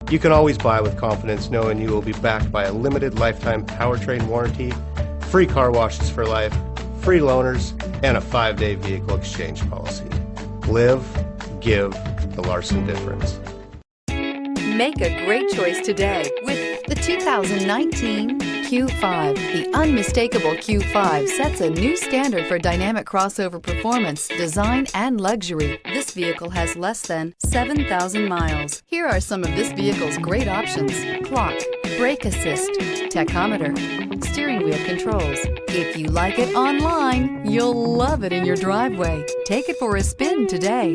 You can always buy with confidence knowing you will be backed by a limited lifetime powertrain warranty, free car washes for life, free loaners, and a 5-day vehicle exchange policy. Live, give the Larson difference. Make a great choice today with the 2019 Q5. The unmistakable Q5 sets a new standard for dynamic crossover performance, design, and luxury. This vehicle has less than 7,000 miles. Here are some of this vehicle's great options: clock, brake assist, tachometer, steering wheel controls. If you like it online, you'll love it in your driveway. Take it for a spin today.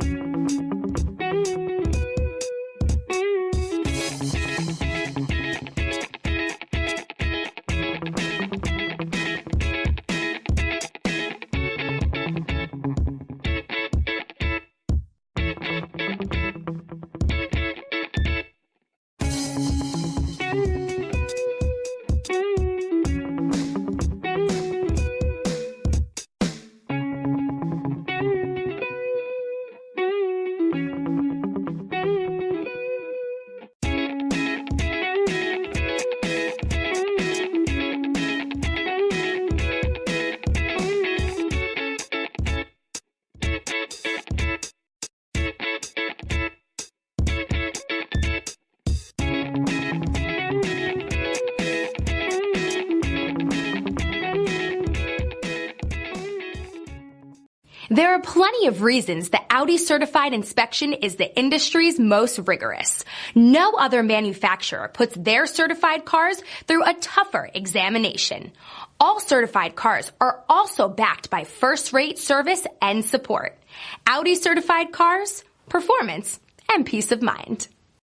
There are plenty of reasons that Audi certified inspection is the industry's most rigorous. No other manufacturer puts their certified cars through a tougher examination. All certified cars are also backed by first-rate service and support. Audi certified cars, performance, and peace of mind.